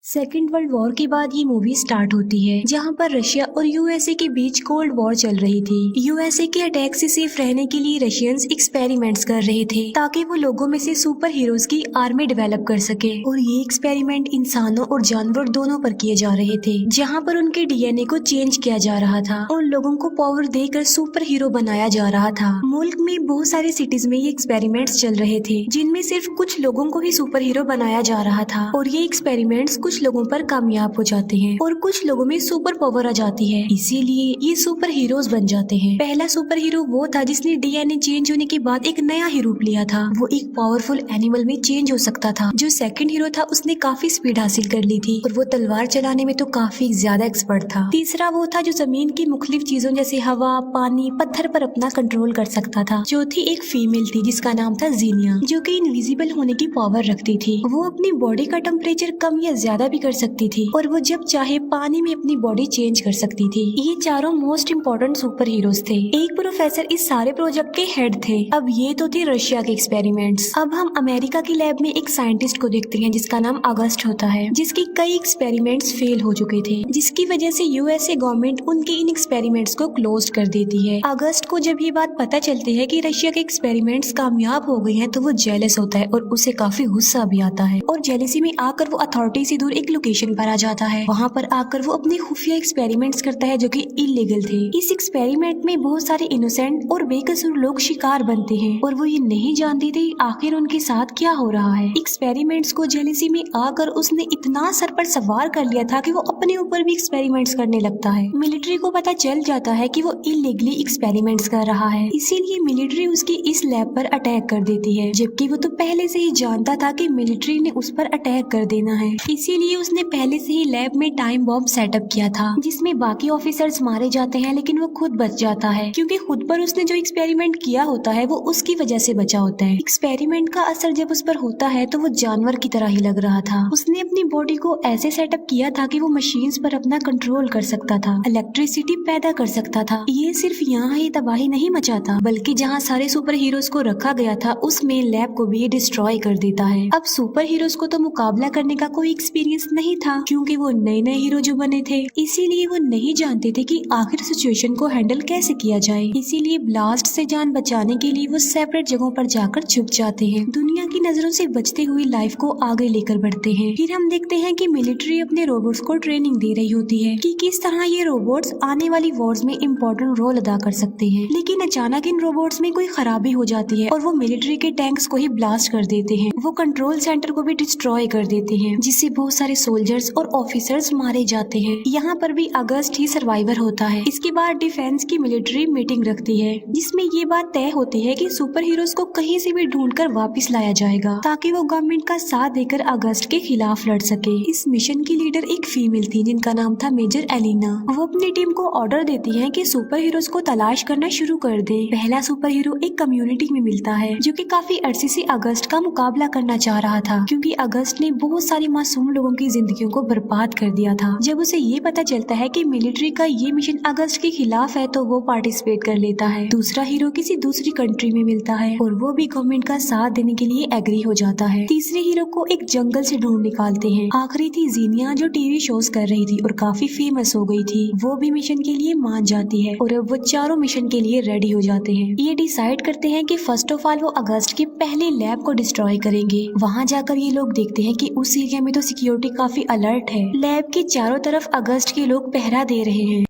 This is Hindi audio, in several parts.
सेकेंड वर्ल्ड वॉर के बाद ये मूवी स्टार्ट होती है जहाँ पर रशिया और यूएसए के बीच कोल्ड वॉर चल रही थी। यूएसए के अटैक से सेफ रहने के लिए रशियंस एक्सपेरिमेंट्स कर रहे थे ताकि वो लोगों में से सुपर हीरोज की आर्मी डेवलप कर सके और ये एक्सपेरिमेंट इंसानों और जानवर दोनों पर किए जा रहे थे, जहाँ पर उनके डीएनए को चेंज किया जा रहा था और लोगों को पावर देकर सुपर हीरो बनाया जा रहा था। मुल्क में बहुत सारे सिटीज में ये एक्सपेरिमेंट्स चल रहे थे जिनमें सिर्फ कुछ लोगों को ही सुपर हीरो बनाया जा रहा था और ये एक्सपेरिमेंट्स कुछ लोगों पर कामयाब हो जाते हैं और कुछ लोगों में सुपर पावर आ जाती है, इसीलिए ये सुपर हीरोज बन जाते हैं। पहला सुपर हीरो वो था जिसने डीएनए चेंज होने के बाद एक नया ही रूप लिया था। वो एक पावरफुल एनिमल में चेंज हो सकता था। जो सेकंड हीरो था उसने काफी स्पीड हासिल कर ली थी और वो तलवार चलाने में तो काफी ज्यादा एक्सपर्ट था। तीसरा वो था जो जमीन की मुख्तलिफ चीजों जैसे हवा, पानी, पत्थर पर अपना कंट्रोल कर सकता था। चौथी एक फीमेल थी जिसका नाम था जीनिया, जो कि इनविजिबल होने की पावर रखती थी। वो अपनी बॉडी का टेम्परेचर कम या ज्यादा भी कर सकती थी और वो जब चाहे पानी में अपनी बॉडी चेंज कर सकती थी। ये चारों मोस्ट इम्पोर्टेंट सुपर हीरोज थे। एक प्रोफेसर इस सारे प्रोजेक्ट के हेड थे। अब ये तो थे रशिया के एक्सपेरिमेंट्स। अब हम अमेरिका की लैब में एक साइंटिस्ट को देखते हैं जिसका नाम अगस्ट होता है, जिसके कई एक्सपेरिमेंट्स फेल हो चुके थे, जिसकी वजह से यूएसए गवर्नमेंट उनके इन एक्सपेरिमेंट्स को क्लोज कर देती है। अगस्त को जब ये बात पता चलती है कि रशिया के एक्सपेरिमेंट्स कामयाब हो गए हैं तो वो जेलस होता है और उसे काफी गुस्सा भी आता है और जेलसी में आकर वो अथॉरिटी से दूर एक लोकेशन पर आ जाता है। वहाँ पर आकर वो अपने खुफिया एक्सपेरिमेंट्स करता है जो कि इलीगल थे। इस एक्सपेरिमेंट में बहुत सारे इनोसेंट और बेकसूर लोग शिकार बनते हैं और वो ये नहीं जानते थे आखिर उनके साथ क्या हो रहा है। एक्सपेरिमेंट्स को जेलसी में आकर उसने इतना सर पर सवार कर लिया था कि वो अपने ऊपर भी एक्सपेरिमेंट्स करने लगता है। मिलिट्री को पता चल जाता है कि वो इलीगली एक्सपेरिमेंट्स कर रहा है, इसीलिए मिलिट्री उसकी इस लैब पर अटैक कर देती है, जबकि वो तो पहले से ही जानता था कि मिलिट्री ने उस पर अटैक कर देना है। इसीलिए उसने पहले से ही लैब में टाइम बॉम्ब सेटअप किया था जिसमें बाकी ऑफिसर्स मारे जाते हैं, लेकिन वो खुद बच जाता है क्योंकि खुद पर उसने जो एक्सपेरिमेंट किया होता है वो उसकी वजह से बचा होता है। एक्सपेरिमेंट का असर जब उस पर होता है तो वो जानवर की तरह ही लग रहा था। उसने अपनी बॉडी को ऐसे सेटअप किया था कि वो मशीन्स पर अपना कंट्रोल कर सकता था, इलेक्ट्रिसिटी पैदा कर सकता था। ये सिर्फ यहाँ ही तबाही नहीं मचाता बल्कि जहाँ सारे सुपर हीरोज को रखा गया था उस मेन लैब को भी ये डिस्ट्रॉय कर देता है। अब सुपर हीरोज को तो मुकाबला करने का कोई एक्सपीरियंस नहीं था क्योंकि वो नए नए हीरो जो बने थे, इसीलिए वो नहीं जानते थे कि आखिर सिचुएशन को हैंडल कैसे किया जाए। इसीलिए ब्लास्ट से जान बचाने के लिए वो सेपरेट जगहों पर जाकर छुप जाते हैं, दुनिया की नजरों से बचते हुए लाइफ को आगे लेकर बढ़ते हैं। फिर हम देखते हैं कि मिलिट्री अपने रोबोट्स को ट्रेनिंग दे रही होती है कि किस तरह ये रोबोट्स आने वाली वॉर्स में इम्पोर्टेंट रोल अदा कर सकते हैं, लेकिन अचानक इन रोबोट्स में कोई खराबी हो जाती है और वो मिलिट्री के टैंक्स को ही ब्लास्ट कर देते हैं। वो कंट्रोल सेंटर को भी डिस्ट्रॉय कर देते हैं जिससे बहुत सारे सोल्जर्स और ऑफिसर्स मारे जाते हैं। यहाँ पर भी अगस्त ही सर्वाइवर होता है। इसके बाद डिफेंस की मिलिट्री मीटिंग रखती है जिसमें ये बात तय होती है कि सुपर हीरोज को कहीं से भी ढूंढकर वापस लाया जाएगा ताकि वो गवर्नमेंट का साथ देकर अगस्त के खिलाफ लड़ सके। इस मिशन की लीडर एक फीमेल थी जिनका नाम था मेजर एलिना। वो अपनी टीम को ऑर्डर देती है कि सुपर हीरोज को तलाश करना शुरू कर दे। पहला सुपर हीरो एक कम्युनिटी में मिलता है जो कि काफी अरसे से अगस्त का मुकाबला करना चाह रहा था क्योंकि अगस्त ने बहुत सारे मासूम लोगों की जिंदगियों को बर्बाद कर दिया था। जब उसे ये पता चलता है कि मिलिट्री का ये मिशन अगस्त के खिलाफ है तो वो पार्टिसिपेट कर लेता है। दूसरा हीरो किसी दूसरी कंट्री में मिलता है और वो भी गवर्नमेंट का साथ देने के लिए एग्री हो जाता है। तीसरे हीरो को एक जंगल से ढूंढ निकालते हैं। आखिरी थी जीनिया जो टीवी शोज कर रही थी और काफी फेमस हो गई थी। वो भी मिशन के लिए मान जाती है और अब वो चारों मिशन के लिए रेडी हो जाते हैं। ये डिसाइड करते हैं कि फर्स्ट ऑफ ऑल वो अगस्त के पहले लैब को डिस्ट्रॉय करेंगे। वहाँ जाकर ये लोग देखते हैं कि उस एरिया में तो सिक्योरिटी काफी अलर्ट है। लैब के चारों तरफ अगस्त के लोग पहरा दे रहे हैं।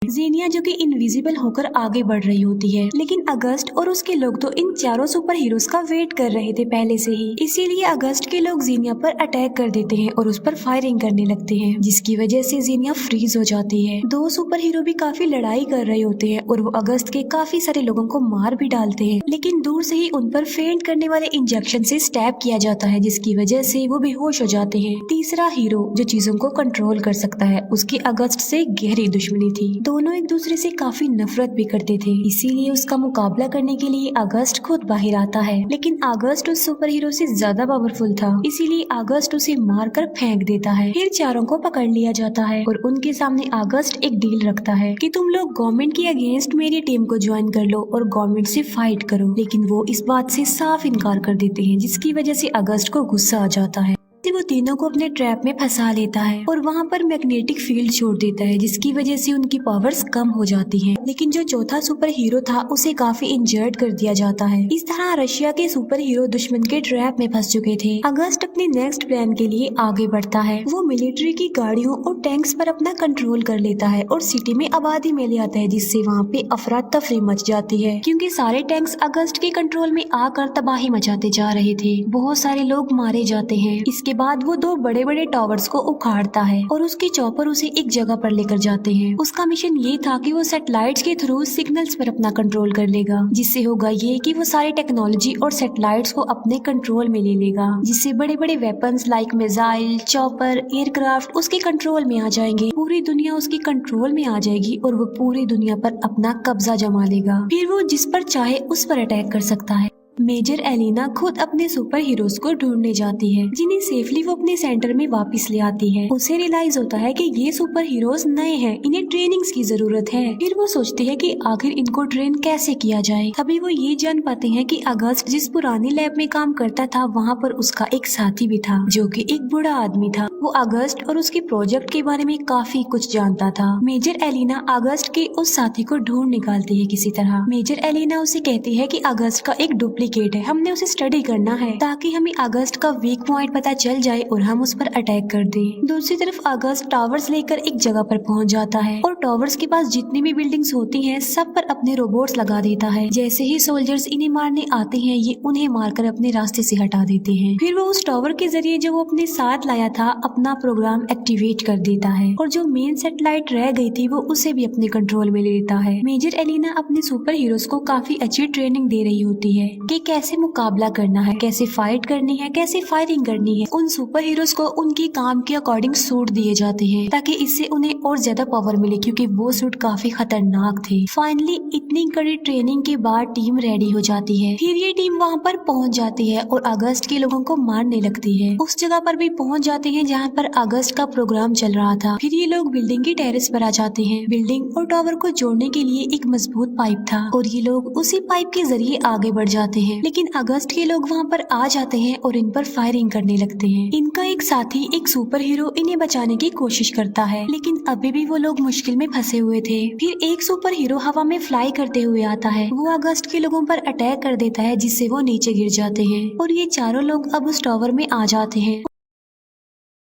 जीनिया जो कि इनविजिबल होकर आगे बढ़ रही होती है, लेकिन अगस्त और उसके लोग तो इन चारों सुपर हीरोज का वेट कर रहे थे पहले से ही, इसीलिए अगस्त के लोग जीनिया पर अटैक कर देते हैं और उस पर फायरिंग करने लगते हैं जिसकी वजह से जीनिया फ्रीज हो जाती है। दो सुपर हीरो भी काफी लड़ाई कर रहे होते हैं और वो अगस्त के काफी सारे लोगों को मार भी डालते हैं, लेकिन दूर से ही उन पर फेंट करने वाले इंजेक्शन से स्टैब किया जाता है जिसकी वजह से वो बेहोश हो जाते हैं। तीसरा हीरो जो चीजों को कंट्रोल कर सकता है, उसकी अगस्त से गहरी दुश्मनी थी। दोनों एक दूसरे से काफी नफरत भी करते थे, इसीलिए उसका मुकाबला करने के लिए अगस्त खुद बाहर आता है, लेकिन अगस्त उस सुपर हीरो से ज्यादा पावरफुल था, इसीलिए अगस्त उसे मारकर फेंक देता है। फिर चारों को पकड़ लिया जाता है और उनके सामने अगस्त एक डील रखता है कि तुम लोग गवर्नमेंट के अगेंस्ट मेरी टीम को ज्वाइन कर लो और गवर्नमेंट से फाइट करो, लेकिन वो इस बात से साफ इनकार कर देते हैं जिसकी वजह से अगस्त को गुस्सा आ जाता है। वो तीनों को अपने ट्रैप में फंसा लेता है और वहाँ पर मैग्नेटिक फील्ड छोड़ देता है, जिसकी वजह से उनकी पावर्स कम हो जाती हैं। लेकिन जो चौथा सुपर हीरो था उसे काफी इंजर्ड कर दिया जाता है। इस तरह रशिया के सुपर हीरो दुश्मन के ट्रैप में फंस चुके थे। अगस्त अपने नेक्स्ट प्लान के लिए आगे बढ़ता है। वो मिलिट्री की गाड़ियों और टैंक्स पर अपना कंट्रोल कर लेता है और सिटी में आबादी में ले आता है, जिससे वहाँ पे अफरा तफरी मच जाती है, क्योंकि सारे टैंक्स अगस्त के कंट्रोल में आकर तबाही मचाते जा रहे थे। बहुत सारे लोग मारे जाते हैं। इसके बाद वो दो बड़े बड़े टावर्स को उखाड़ता है और उसके चॉपर उसे एक जगह पर लेकर जाते हैं। उसका मिशन ये था कि वो सैटेलाइट्स के थ्रू सिग्नल्स पर अपना कंट्रोल कर लेगा, जिससे होगा ये कि वो सारी टेक्नोलॉजी और सैटेलाइट्स को अपने कंट्रोल में ले लेगा, जिससे बड़े बड़े weapons like missile, chopper, aircraft उसके कंट्रोल में आ जाएंगे। पूरी दुनिया उसके कंट्रोल में आ जाएगी और वो पूरी दुनिया पर अपना कब्जा जमा लेगा। फिर वो जिस पर चाहे उस पर अटैक कर सकता है। मेजर एलिना खुद अपने सुपर हीरोज को ढूंढने जाती है, जिन्हें सेफली वो अपने सेंटर में वापस ले आती है। उसे रियलाइज होता है कि ये सुपर हीरोज नए हैं, इन्हें ट्रेनिंग्स की जरूरत है। फिर वो सोचती है कि आखिर इनको ट्रेन कैसे किया जाए। तभी वो ये जान पाते हैं कि अगस्त जिस पुरानी लैब में काम करता था वहाँ पर उसका एक साथी भी था, जो कि एक बूढ़ा आदमी था। वो अगस्त और उसके प्रोजेक्ट के बारे में काफी कुछ जानता था। मेजर एलिना अगस्त के उस साथी को ढूंढ निकालती है किसी तरह। मेजर एलिना उसे कहती है कि अगस्त का एक डुप्लीकेट है, हमने उसे स्टडी करना है ताकि हमें अगस्त का वीक पॉइंट पता चल जाए और हम उस पर अटैक कर दें। दूसरी तरफ अगस्त टावर्स लेकर एक जगह पर पहुंच जाता है और टावर्स के पास जितनी भी बिल्डिंग्स होती हैं सब पर अपने रोबोट्स लगा देता है। जैसे ही सोल्जर्स इन्हें मारने आते हैं ये उन्हें मारकर अपने रास्ते से हटा देते हैं। फिर वो उस टावर के जरिए जो वो अपने साथ लाया था अपना प्रोग्राम एक्टिवेट कर देता है और जो मेन सैटेलाइट रह गई थी वो उसे भी अपने कंट्रोल में ले लेता है। मेजर एलिना अपने सुपर हीरोज को काफी अच्छी ट्रेनिंग दे रही होती है कि कैसे मुकाबला करना है, कैसे फाइट करनी है, कैसे फायरिंग करनी है। उन सुपर हीरोज को उनकी काम के अकॉर्डिंग सूट दिए जाते हैं ताकि इससे उन्हें और ज्यादा पावर मिले, क्योंकि वो सूट काफी खतरनाक थे। फाइनली इतनी कड़ी ट्रेनिंग के बाद टीम रेडी हो जाती है। फिर ये टीम वहाँ पर पहुँच जाती है और अगस्त के लोगों को मारने लगती है। उस जगह पर भी पहुँच जाते हैं जहाँ पर अगस्त का प्रोग्राम चल रहा था। फिर ये लोग बिल्डिंग की टेरेस पर आ जाते हैं। बिल्डिंग और टावर को जोड़ने के लिए एक मजबूत पाइप था और ये लोग उसी पाइप के जरिए आगे बढ़ जाते हैं। लेकिन अगस्त के लोग वहाँ पर आ जाते हैं और इन पर फायरिंग करने लगते हैं। इनका एक साथी एक सुपर हीरो इन्हें बचाने की कोशिश करता है, लेकिन अभी भी वो लोग मुश्किल में फंसे हुए थे। फिर एक सुपर हीरो हवा में फ्लाई करते हुए आता है। वो अगस्त के लोगों पर अटैक कर देता है, जिससे वो नीचे गिर जाते हैं और ये चारों लोग अब उस टावर में आ जाते हैं।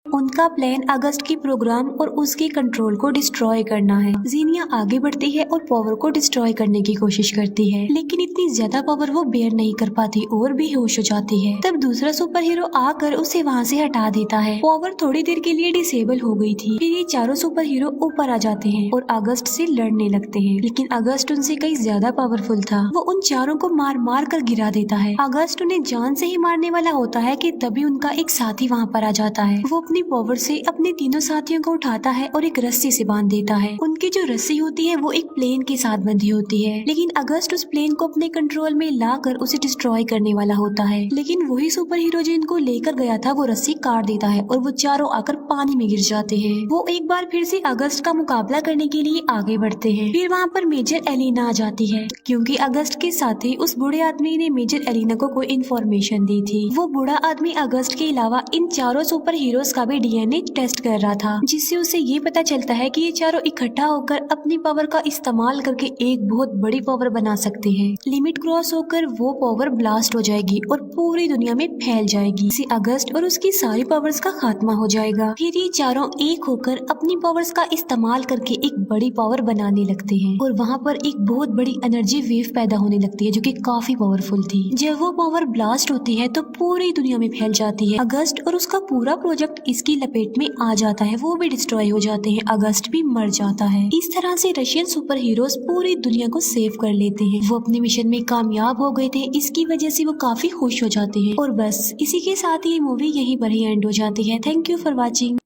उनका प्लान अगस्त की प्रोग्राम और उसके कंट्रोल को डिस्ट्रॉय करना है। जीनिया आगे बढ़ती है और पावर को डिस्ट्रॉय करने की कोशिश करती है, लेकिन इतनी ज्यादा पावर वो बेयर नहीं कर पाती और बेहोश हो जाती है। तब दूसरा सुपर हीरो आकर उसे वहाँ से हटा देता है। पावर थोड़ी देर के लिए डिसेबल हो गई थी। फिर ये चारों सुपर हीरो ऊपर आ जाते हैं और अगस्त से लड़ने लगते हैं, लेकिन अगस्त उनसे कहीं ज्यादा पावरफुल था। वो उन चारों को मार मार कर गिरा देता है। अगस्त उन्हें जान से ही मारने वाला होता है कि तभी उनका एक साथी वहाँ पर आ जाता है। वो अपनी पावर से अपने तीनों साथियों को उठाता है और एक रस्सी से बांध देता है। उनकी जो रस्सी होती है वो एक प्लेन के साथ बंधी होती है, लेकिन अगस्त उस प्लेन को अपने कंट्रोल में लाकर उसे डिस्ट्रॉय करने वाला होता है। लेकिन वही सुपर हीरो जो इनको लेकर गया था वो रस्सी काट देता है और वो चारों आकर पानी में गिर जाते हैं। वो एक बार फिर से अगस्त का मुकाबला करने के लिए आगे बढ़ते हैं। फिर वहाँ पर मेजर एलिना आ जाती है, क्योंकि अगस्त के साथ ही उस बूढ़े आदमी ने मेजर एलिना को कोई इन्फॉर्मेशन दी थी। वो बूढ़ा आदमी अगस्त के अलावा इन चारों सुपर हीरोज का भी डीएनए टेस्ट कर रहा था, जिससे उसे ये पता चलता है कि ये चारों इकट्ठा होकर अपनी पावर का इस्तेमाल करके एक बहुत बड़ी पावर बना सकते हैं। लिमिट क्रॉस होकर वो पावर ब्लास्ट हो जाएगी और पूरी दुनिया में फैल जाएगी। इसी अगस्त और उसकी सारी पावर्स का खात्मा हो जाएगा। फिर ये चारों एक होकर अपनी पावर्स का इस्तेमाल करके एक बड़ी पावर बनाने लगते हैं और वहाँ पर एक बहुत बड़ी एनर्जी वेव पैदा होने लगती है, जो कि काफी पावरफुल थी। जब वो पावर ब्लास्ट होती है तो पूरी दुनिया में फैल जाती है। अगस्त और उसका पूरा प्रोजेक्ट इसकी लपेट में आ जाता है। वो भी डिस्ट्रॉय हो जाते हैं। अगस्त भी मर जाता है। इस तरह से रशियन सुपर हीरोज पूरी दुनिया को सेव कर लेते हैं। वो अपने मिशन में कामयाब हो गए थे, इसकी वजह से वो काफी खुश हो जाते हैं। और बस इसी के साथ ये मूवी यहीं पर ही एंड हो जाती है। Thank you for watching.